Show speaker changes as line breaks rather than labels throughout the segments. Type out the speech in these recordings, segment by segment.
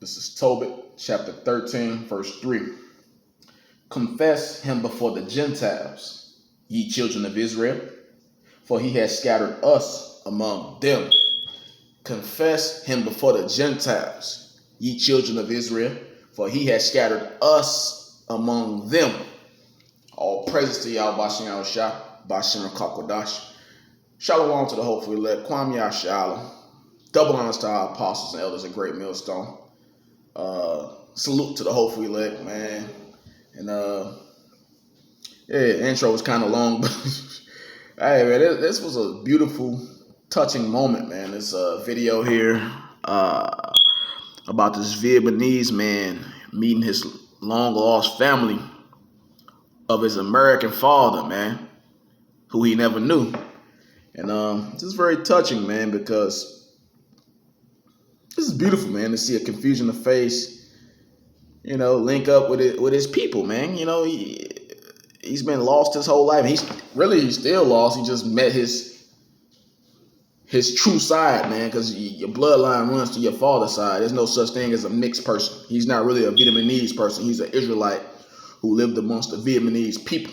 This is Tobit, chapter 13, verse 3. Confess him before the Gentiles, ye children of Israel, for he has scattered us among them. Confess him before the Gentiles, ye children of Israel, for he has scattered us among them. All praises to Yahweh Bashem Yahushua, Bashem Kakodash. Shalom to the hopeful elect, Kwam Yashala. Double honors to our apostles and elders of Great Millstone. Salute to the hopeful elect, man. And the intro was kind of long, but hey, man, this was a beautiful, touching moment, man. This video here about this Vietnamese man meeting his long lost family of his American father, man, who he never knew. And this is very touching, man, because this is beautiful, man, to see a confusion of face, link up with his people, man. He's been lost his whole life. He's still lost. He just met his true side, man, because your bloodline runs to your father's side. There's no such thing as a mixed person. He's not really a Vietnamese person. He's an Israelite who lived amongst the Vietnamese people.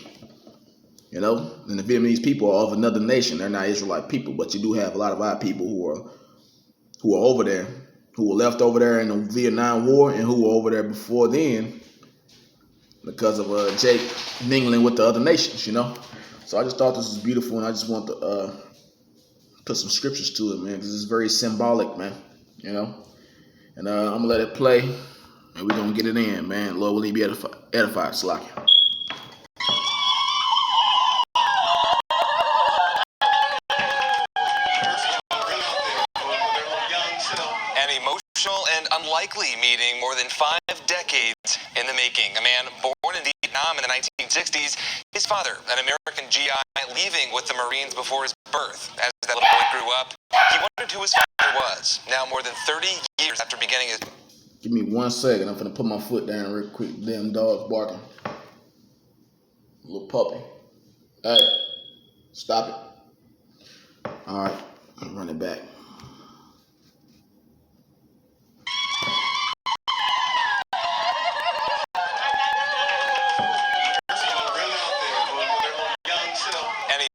And the Vietnamese people are of another nation. They're not Israelite people, but you do have a lot of our people who are over there, who were left over there in the Vietnam War and who were over there before then because of Jake mingling with the other nations, So I just thought this was beautiful, and I just want to put some scriptures to it, man, because it's very symbolic, man, And I'm going to let it play, and we're going to get it in, man. Lord, will he be edified, Slakia.
And unlikely meeting more than 5 decades in the making. A man born in Vietnam in the 1960s, his father, an American GI, leaving with the Marines before his birth. As that little boy grew up, he wondered who his father was. Now, more than 30 years after beginning his...
Give me 1 second. I'm going to put my foot down real quick. Damn dog's barking. Little puppy. Hey, stop it. All right, I'm running back.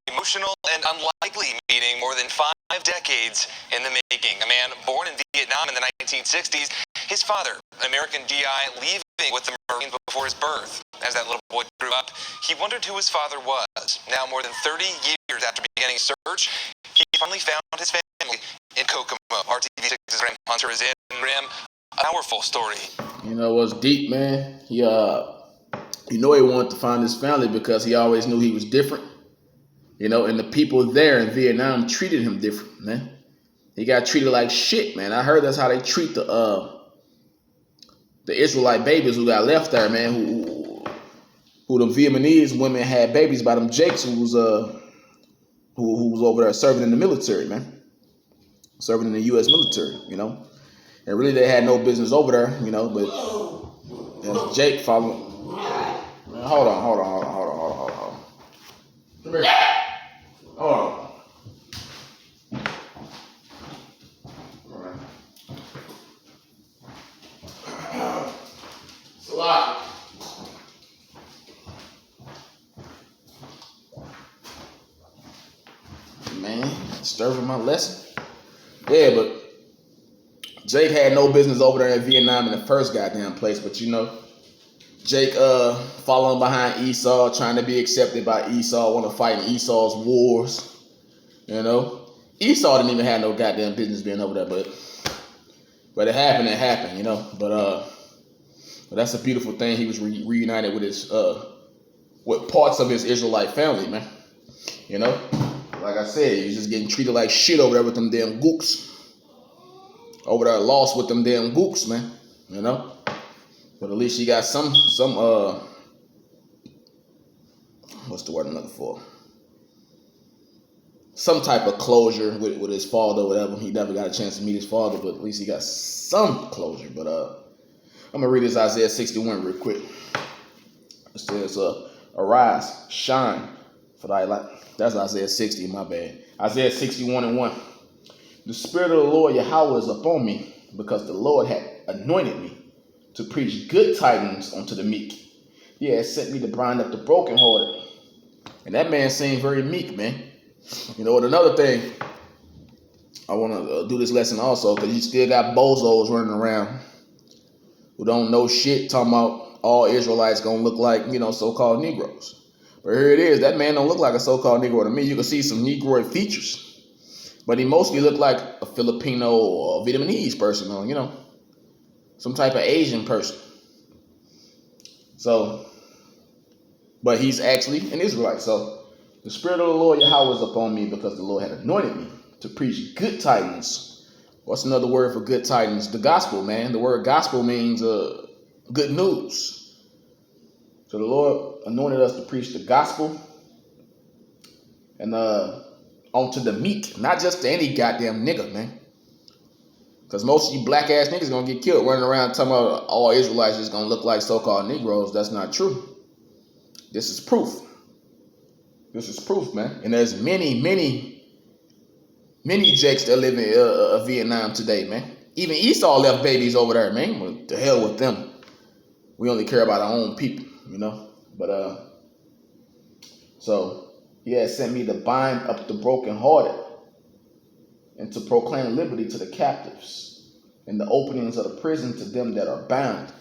Emotional and unlikely meeting more than 5 decades in the making. A man born in Vietnam in the 1960s, his father, an American GI, leaving with the Marines before his birth. As that little boy grew up, he wondered who his father was. Now, more than 30 years after beginning his search, he finally found his family in Kokomo. RTV6's Graham Hunter is in. Graham, a powerful story.
What's deep, man? He wanted to find his family because he always knew he was different. And the people there in Vietnam treated him different, man. He got treated like shit, man. I heard that's how they treat the Israelite babies who got left there, man. Who the Vietnamese women had babies by them Jakes who was over there serving in the military, man. Serving in the U.S. military, And really they had no business over there, but as Jake following. Hold on. Come here. Oh. It's a lot. Man, disturbing my lesson. Yeah, but Jake had no business over there in Vietnam in the first goddamn place, but Jake following behind Esau, trying to be accepted by Esau, want to fight in Esau's wars. Esau didn't even have no goddamn business being over there, but it happened, But that's a beautiful thing. He was reunited with his with parts of his Israelite family, man. Like I said, he was just getting treated like shit over there with them damn gooks. Over there lost with them damn gooks, man. But at least he got some what's the word I'm looking for? Some type of closure with his father or whatever. He never got a chance to meet his father, but at least he got some closure. But I'm gonna read this Isaiah 61 real quick. It says, arise, shine, for thy light. That's Isaiah 60, my bad. Isaiah 61:1. The Spirit of the Lord Yahweh is upon me, because the Lord had anointed me to preach good tidings unto the meek. He had sent me to bind up the brokenhearted. And that man seemed very meek, man. You know, and another thing, I want to do this lesson also, because you still got bozos running around who don't know shit, talking about all Israelites gonna look like, so-called Negroes. But here it is, that man don't look like a so-called Negro to me. You can see some Negroid features, but he mostly looked like a Filipino or a Vietnamese person, or, some type of Asian person. So, but he's actually an Israelite. So the Spirit of the Lord Yahweh is upon me because the Lord had anointed me to preach good tidings. What's another word for good tidings? The gospel, man. The word gospel means good news. So the Lord anointed us to preach the gospel and onto the meek, not just to any goddamn nigga, man. Because most of you black ass niggas gonna get killed running around talking about all Israelites is gonna look like so-called Negroes. That's not true. This is proof. This is proof, man. And there's many Jakes that live in Vietnam today, man. Even Esau left babies over there, man. What the hell with them? We only care about our own people, But so he has sent me to bind up the brokenhearted and to proclaim liberty to the captives and the openings of the prison to them that are bound.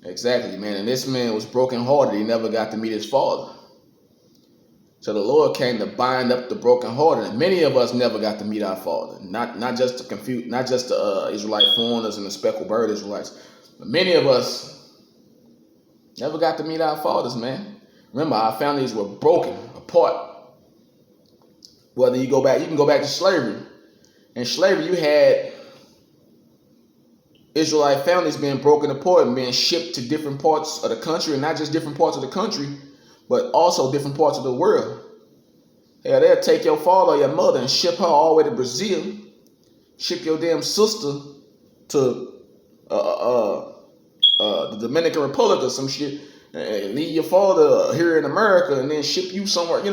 Exactly, man. And this man was brokenhearted. He never got to meet his father. So the Lord came to bind up the brokenhearted. And many of us never got to meet our father. Not just the Israelite foreigners and the speckled bird Israelites, but many of us never got to meet our fathers, man. Remember, our families were broken apart. Whether you can go back to slavery. In slavery, you had Israelite families being broken apart and being shipped to different parts of the country, and not just different parts of the country, but also different parts of the world. Yeah, they'll take your father or your mother and ship her all the way to Brazil, ship your damn sister to the Dominican Republic or some shit, and leave your father here in America and then ship you somewhere,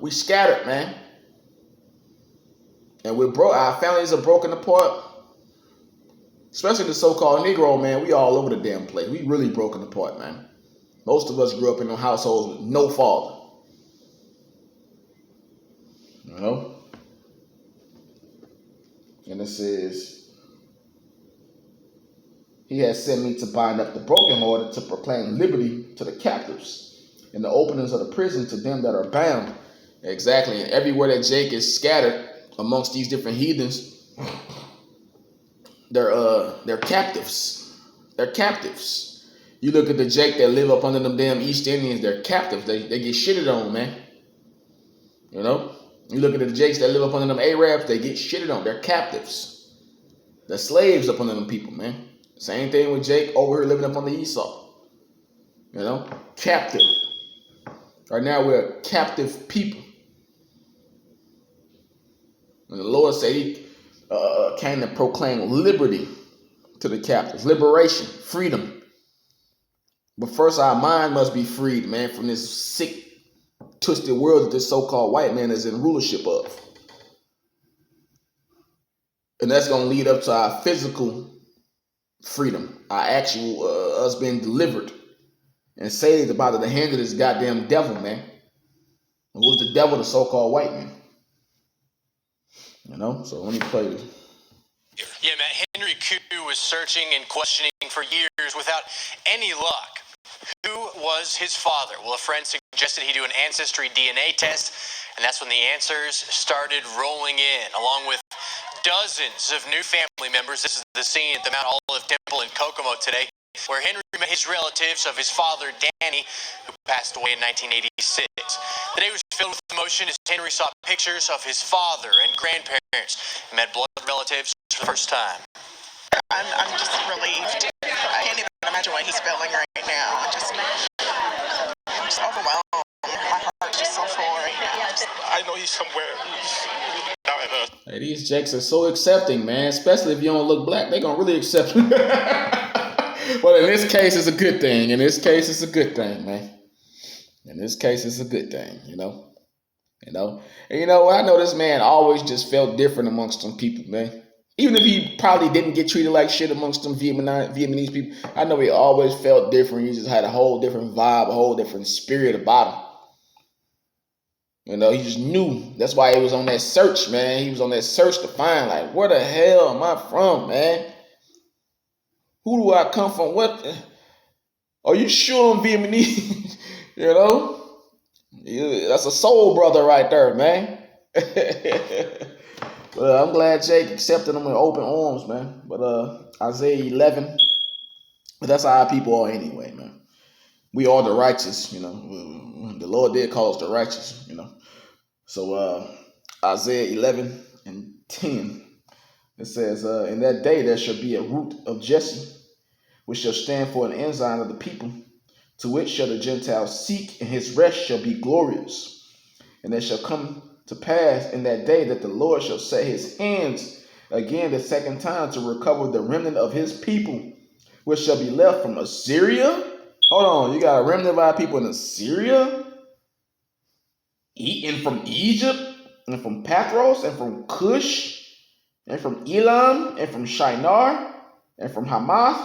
we scattered, man. And our families are broken apart. Especially the so-called Negro, man. We all over the damn place. We really broken apart, man. Most of us grew up in households with no father. And it says, he has sent me to bind up the brokenhearted, to proclaim liberty to the captives, and the openings of the prison to them that are bound. Exactly. And everywhere that Jake is scattered amongst these different heathens, they're captives. They're captives. You look at the Jake that live up under them damn East Indians, they're captives. They get shitted on, man. You look at the Jakes that live up under them Arabs, they get shitted on. They're captives. They're slaves up under them people, man. Same thing with Jake over here living up under Esau. Captive. Right now we're a captive people. And the Lord said he came to proclaim liberty to the captives. Liberation, freedom. But first our mind must be freed, man, from this sick, twisted world that this so-called white man is in rulership of. And that's going to lead up to our physical freedom, our actual us being delivered and saved about the hand of this goddamn devil, man. Who's the devil? The so-called white man. So let me play this.
Yeah, man, Henry Koo was searching and questioning for years without any luck. Who was his father? Well, a friend suggested he do an ancestry DNA test, and that's when the answers started rolling in, along with dozens of new family members. This is the scene at the Mount Olive Temple in Kokomo today, where Henry met his relatives of his father, Danny, who passed away in 1986. The day was filled with emotion as Henry saw pictures of his father and grandparents and met blood relatives for the first time.
I'm just relieved. I can't even imagine what he's feeling right now. I'm just overwhelmed. My heart's just so full right now. I know he's somewhere.
Hey, these Jakes are so accepting, man. Especially if you don't look black, they gonna really accept you. Well, in this case, it's a good thing. In this case, it's a good thing, man. In this case, it's a good thing, And I know this man always just felt different amongst some people, man. Even if he probably didn't get treated like shit amongst them Vietnamese people, I know he always felt different. He just had a whole different vibe, a whole different spirit about him. You know, he just knew. That's why he was on that search, man. He was on that search to find, like, where the hell am I from, man? Who do I come from? What? Are you sure I'm Vietnamese? You know? Yeah, that's a soul brother right there, man. Well, I'm glad Jake accepted him with open arms, man. But Isaiah 11, but that's how our people are anyway, man. We are the righteous, you know. The Lord did call us the righteous, you know. So Isaiah 11 and 10, it says, in that day there shall be a root of Jesse, which shall stand for an ensign of the people, to which shall the Gentiles seek, and his rest shall be glorious. And it shall come to pass in that day that the Lord shall set his hands again the second time to recover the remnant of his people, which shall be left from Assyria. Hold on, you got a remnant of our people in Assyria? And from Egypt, and from Pathros, and from Cush, and from Elam, and from Shinar, and from Hamath,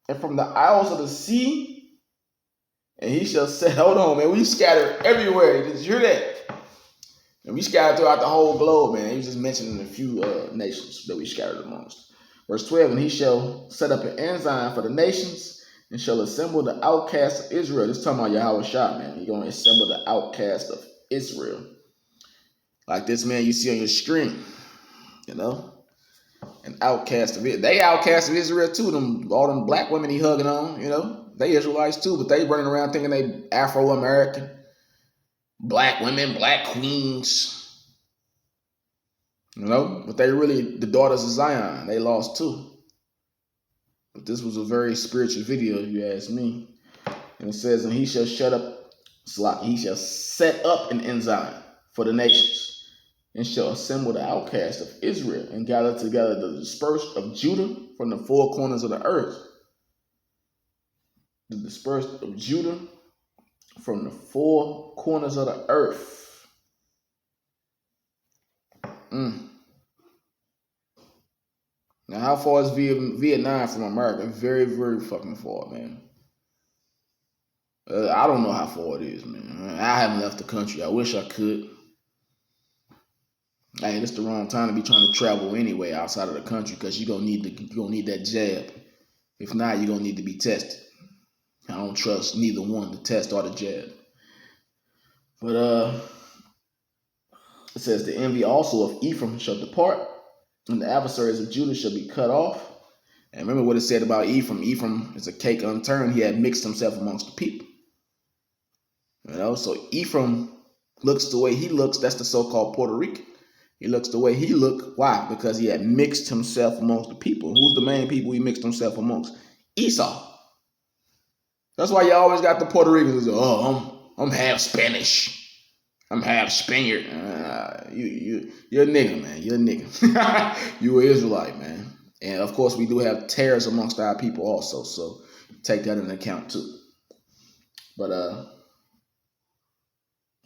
and from the isles of the sea. And he shall say, hold on, man, we scattered everywhere. Did you hear that? And we scattered throughout the whole globe, man. He was just mentioning a few nations that we scattered amongst. Verse 12, and he shall set up an ensign for the nations, and shall assemble the outcasts of Israel. This is talking about Yahweh Shah, man. He's going to assemble the outcasts of Israel. Like this man you see on your screen, you know? An outcast of it. They outcast of Israel too. All them black women he hugging on, you know? They Israelites too, but they running around thinking they Afro-American. Black women, black queens, you know, but they really the daughters of Zion. They lost too. But this was a very spiritual video, if you ask me. And it says, and he shall he shall set up an ensign for the nations, and shall assemble the outcasts of Israel, and gather together the dispersed of Judah from the four corners of the earth. The dispersed of Judah from the four corners of the earth. Now, how far is Vietnam from America? Very, very fucking far, man. I don't know how far it is, man. I haven't left the country. I wish I could. Hey, it's the wrong time to be trying to travel anyway outside of the country, because you're gonna need that jab. If not, you're gonna need to be tested. I don't trust neither one, the test or the jab. But it says the envy also of Ephraim shall depart, and the adversaries of Judah shall be cut off. And remember what it said about Ephraim. Ephraim is a cake unturned. He had mixed himself amongst the people. You know, so Ephraim looks the way he looks. That's the so-called Puerto Rican. He looks the way he looked. Why? Because he had mixed himself amongst the people. Who's the main people he mixed himself amongst? Esau. That's why you always got the Puerto Ricans. I'm half Spanish. I'm half Spaniard. You're a nigga, man. You're a nigga. You an Israelite, man. And of course, we do have tares amongst our people also. So take that into account too. But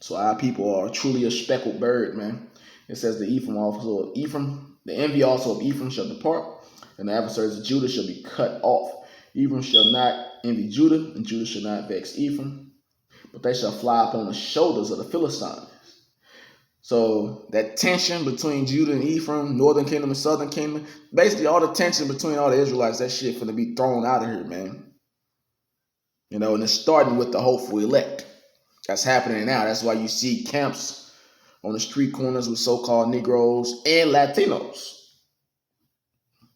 so our people are truly a speckled bird, man. It says the envy also of Ephraim shall depart, and the adversaries of Judah shall be cut off. Ephraim shall not envy Judah, and Judah shall not vex Ephraim, but they shall fly upon the shoulders of the Philistines. So that tension between Judah and Ephraim, northern kingdom and southern kingdom, basically all the tension between all the Israelites, that shit finna be thrown out of here, man. You know, and it's starting with the hopeful elect. That's happening now. That's why you see camps on the street corners with so-called Negroes and Latinos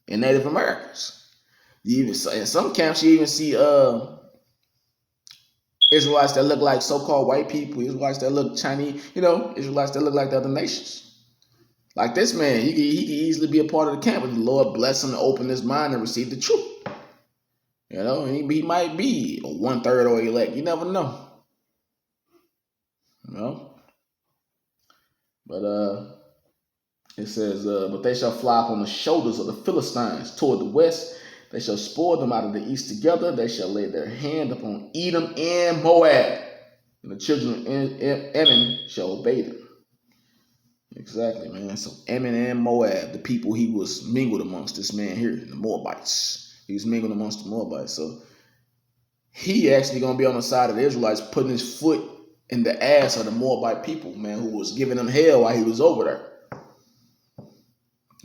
and Native Americans. In some camps, you even see Israelites that look like so-called white people, Israelites that look Chinese, you know, Israelites that look like the other nations. Like this man, he could easily be a part of the camp, but the Lord bless him to open his mind and receive the truth. You know, and he might be a 1/3 or elect. You never know. You know? But it says, but they shall fly upon the shoulders of the Philistines toward the west. They shall spoil them out of the east together. They shall lay their hand upon Edom and Moab, and the children of Ammon shall obey them. Exactly, man. So Ammon and Moab, the people he was mingled amongst, this man here, the Moabites. He was mingled amongst the Moabites. So he actually gonna be on the side of the Israelites, putting his foot in the ass of the Moabite people, man, who was giving them hell while he was over there.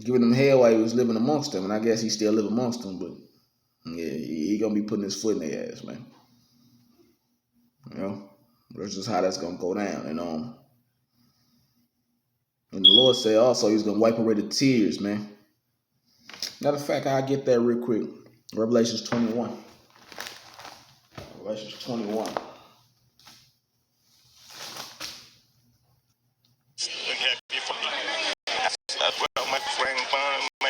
Giving them hell while he was living amongst them. And I guess he still live amongst them, but yeah, he gonna be putting his foot in their ass, man. You know? That's just how that's gonna go down. And the Lord said also he's gonna wipe away the tears, man. Matter of fact, I'll get that real quick. Revelations 21. Revelations 21.
Happy for me. As well, my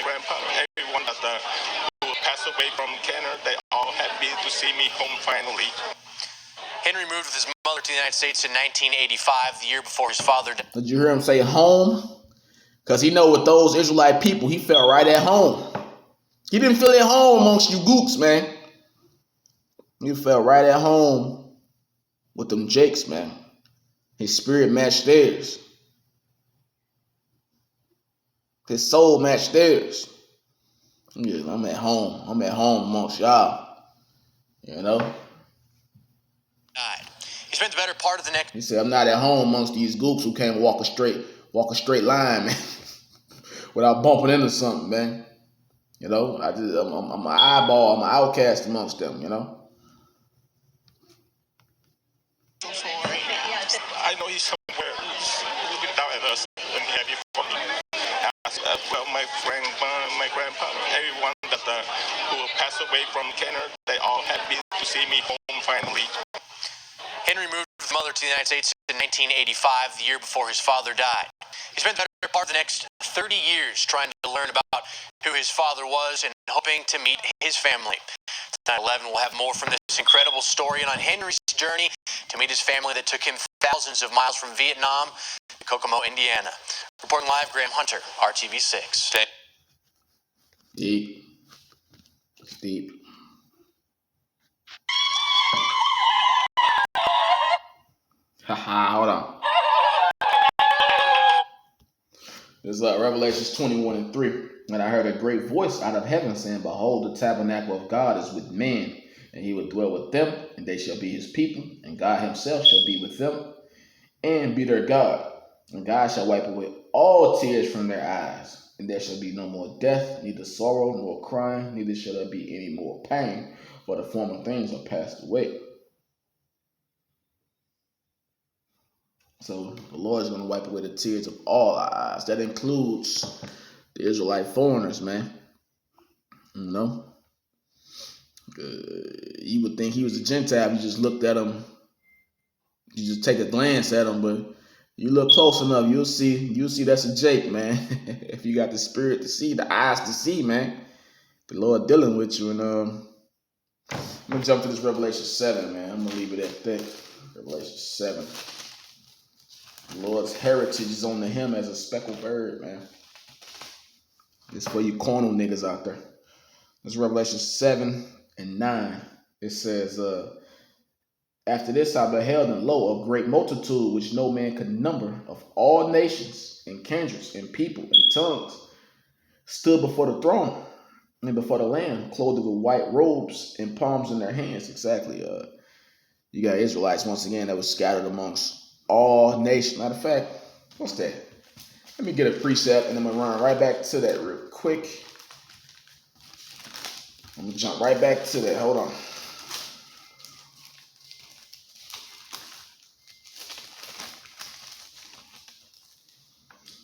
grandpa, everyone that who passed away from cancer, they all happy to see me home finally.
Henry moved with his mother to the United States in 1985, the year before his father died.
Did you hear him say home? Because he know with those Israelite people, he felt right at home. He didn't feel at home amongst you gooks, man. He felt right at home with them jakes, man. His spirit matched theirs. His soul matched theirs. Yeah, I'm at home. I'm at home amongst y'all. You know?
Died. He spent the better part of the next.
He said, I'm not at home amongst these gooks who can't walk a straight line, man. Without bumping into something, man. You know, I'm an eyeball, I'm an outcast amongst them, you know.
I know he's somewhere looking down at us and happy for me. As well, my grandpa, everyone that who passed away from cancer, they all happy to see me home finally.
Henry moved with his mother to the United States in 1985, the year before his father died. He spent the better part of the next 30 years trying to learn about who his father was and hoping to meet his family. 9/11 will have more from this incredible story and on Henry's journey to meet his family that took him thousands of miles from Vietnam to Kokomo, Indiana. Reporting live, Graham Hunter, RTV6.
Deep. It's deep. Haha, hold on. This is Revelations 21:3. And I heard a great voice out of heaven saying, Behold, the tabernacle of God is with men, and he will dwell with them, and they shall be his people, and God himself shall be with them, and be their God. And God shall wipe away all tears from their eyes, and there shall be no more death, neither sorrow nor crying, neither shall there be any more pain, for the former things are passed away. So the Lord is going to wipe away the tears of all our eyes. That includes the Israelite foreigners, man. You know? You would think he was a Gentile. You just looked at him. You just take a glance at him, but you look close enough, you'll see that's a Jake, man. If you got the spirit to see, the eyes to see, man. The Lord dealing with you. And I'm going to jump to this Revelation 7, man. I'm going to leave it at that. Revelation 7. The Lord's heritage is on the hem as a speckled bird, man. It's for you corner niggas out there. This Revelation 7:9. It says, After this I beheld, and lo, a great multitude which no man could number, of all nations and kindreds and people and tongues, stood before the throne and before the Lamb, clothed with white robes and palms in their hands. Exactly. You got Israelites once again that was scattered amongst all nations. Matter of fact, what's that? Let me get a precept and I'm gonna run right back to that real quick. I'm gonna jump right back to that. Hold on.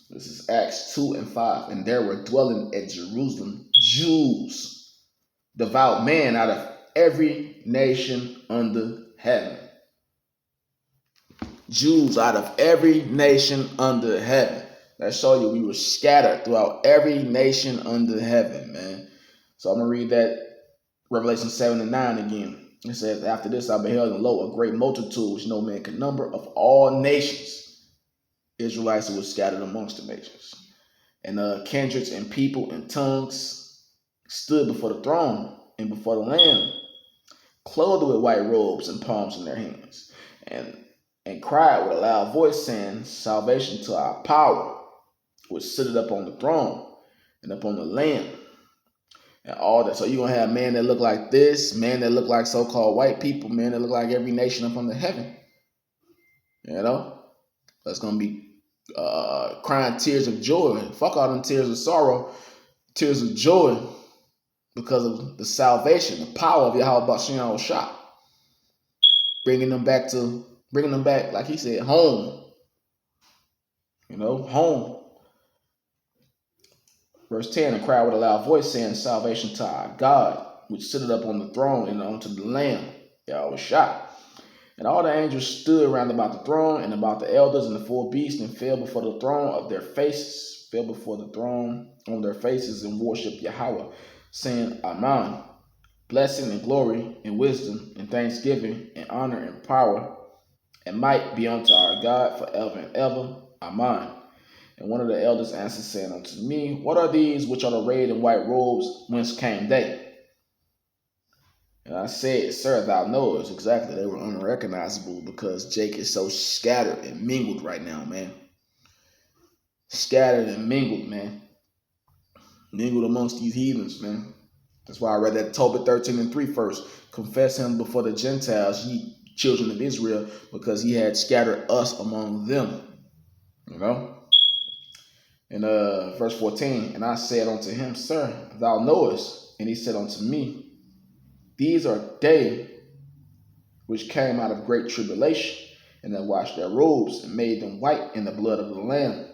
This is Acts 2:5. And there were dwelling at Jerusalem Jews, devout men out of every nation under heaven. Jews out of every nation under heaven. That show you we were scattered throughout every nation under heaven, man. So I'm going to read that Revelation 7:9 again. It says, After this I beheld, and lo, a great multitude which no man could number, of all nations. Israelites who were scattered amongst the nations. And kindreds and people and tongues stood before the throne and before the Lamb, clothed with white robes and palms in their hands, and cried with a loud voice, saying, Salvation to our power which sitteth up on the throne and upon the Lamb. And all that. So you're going to have men that look like this, men that look like so-called white people, men that look like every nation up under heaven. You know? That's going to be crying tears of joy. Fuck all them tears of sorrow, tears of joy because of the salvation, the power of Yahweh Bashim Shah. Bringing them back, like he said, home. You know, home. Verse 10, and cried with a loud voice, saying, salvation to our God, which sitteth up on the throne and unto the Lamb. Yahweh Shah. And all the angels stood round about the throne and about the elders and the four beasts, and fell before the throne on their faces, and worshiped Yahweh, saying, Amen. Blessing and glory and wisdom and thanksgiving and honor and power and might be unto our God forever and ever. Amen. And one of the elders answered, saying unto me, what are these which are arrayed in white robes? Whence came they? And I said, sir, thou knowest. Exactly. They were unrecognizable because Jake is so scattered and mingled right now, man. Scattered and mingled, man. Mingled amongst these heathens, man. That's why I read that Tobit 13:3 first. Confess him before the Gentiles, ye children of Israel, because he had scattered us among them. You know? In verse 14, and I said unto him, sir, thou knowest. And he said unto me, these are they which came out of great tribulation, and that washed their robes, and made them white in the blood of the Lamb.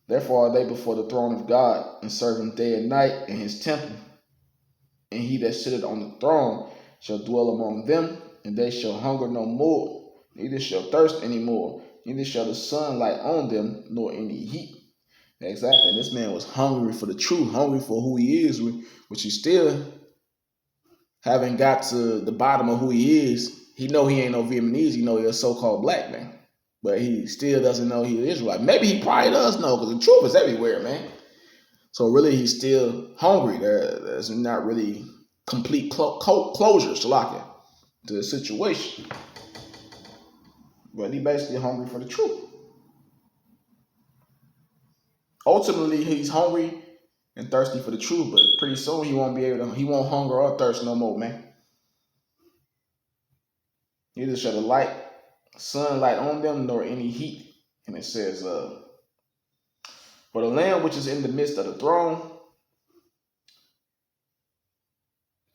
Therefore are they before the throne of God, and serve him day and night in his temple. And he that sitteth on the throne shall dwell among them, and they shall hunger no more, neither shall thirst any more, neither shall the sun light on them, nor any heat. Exactly. This man was hungry for the truth, hungry for who he is, which he still haven't got to the bottom of who he is. He know he ain't no Vietnamese. He know he's a so-called black man. But he still doesn't know he's Israelite. Maybe he probably does know, because the truth is everywhere, man. So really, he's still hungry. There's not really complete closure, Shalakia, to the situation. But he basically hungry for the truth. Ultimately, he's hungry and thirsty for the truth, but pretty soon he won't hunger or thirst no more, man. Neither shall the sunlight on them, nor any heat. And it says, for the Lamb which is in the midst of the throne,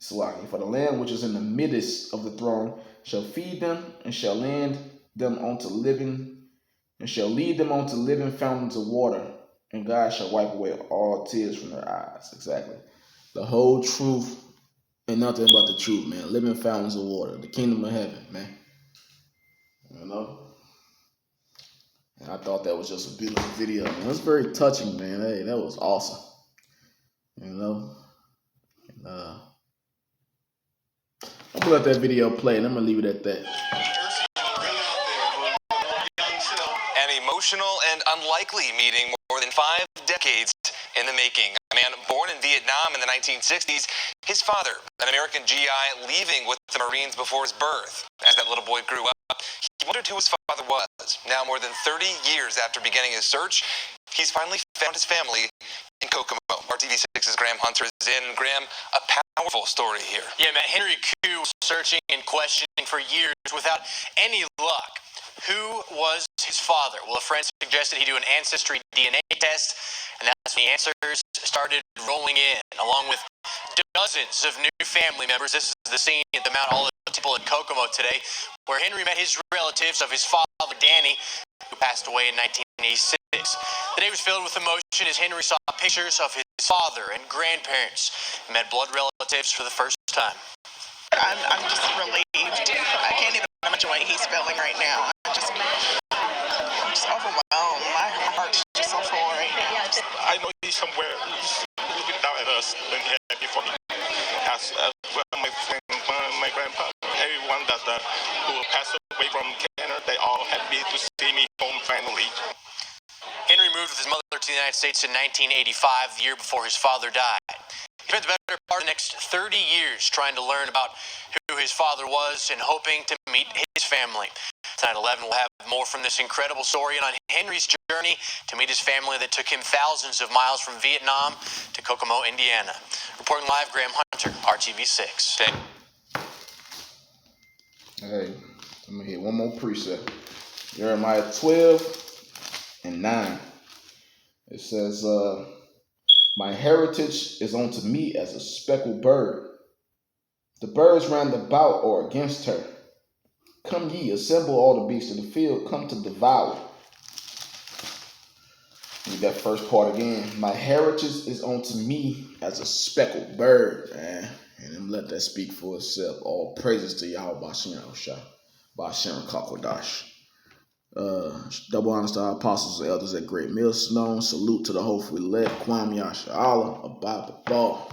for the Lamb which is in the midst of the throne shall feed them, and shall lead them onto living fountains of water, and God shall wipe away all tears from their eyes. Exactly. The whole truth and nothing but the truth, man. Living fountains of water, the kingdom of heaven, man. You know? And I thought that was just a beautiful video, man. It was very touching, man. Hey, that was awesome. You know? And, I'm gonna let that video play, and I'm gonna leave it at that.
An emotional and unlikely meeting more than 5 decades in the making. A man born in Vietnam in the 1960s, his father, an American GI, leaving with the Marines before his birth. As that little boy grew up, he wondered who his father was. Now, more than 30 years after beginning his search, he's finally found his family in Kokomo. RTV6's Graham Hunter is in. Graham, a powerful story here.
Yeah, man, Henry Koo was searching and questioning for years without any luck. Who was his father? Well, a friend suggested he do an ancestry DNA test, and that's when the answers started rolling in, along with dozens of new family members. This is the scene at the Mount Olive Temple in Kokomo today, where Henry met his relatives of his father, Danny, who passed away in 1986. The day was filled with emotion as Henry saw pictures of his father and grandparents and met blood relatives for the first time.
I'm just relieved. I can't even imagine what he's feeling right now. I'm just overwhelmed. My heart's just so full right now.
I know he's somewhere looking down at us when he had before me. As well, my friend, my grandpa, everyone that who passed away from cancer, they all happy to see me home finally.
Henry moved with his mother to the United States in 1985, the year before his father died. He spent the better part of the next 30 years trying to learn about who his father was and hoping to meet his family. Tonight 11 will have more from this incredible story and on Henry's journey to meet his family that took him thousands of miles from Vietnam to Kokomo, Indiana. Reporting live, Graham Hunter, RTV6.
Hey, I'm going to hit one more precept. Jeremiah 12:9. It says, my heritage is unto me as a speckled bird. The birds round about are against her. Come ye, assemble all the beasts of the field, come to devour. Read that first part again. My heritage is unto me as a speckled bird, man. And then let that speak for itself. All praises to Yahweh Bashem Shah, Bashem Kakodash. Double honors to our apostles and elders at Great Millstone. Salute to the hopeful elect, Kwam Yasha Allah, Abba Ball.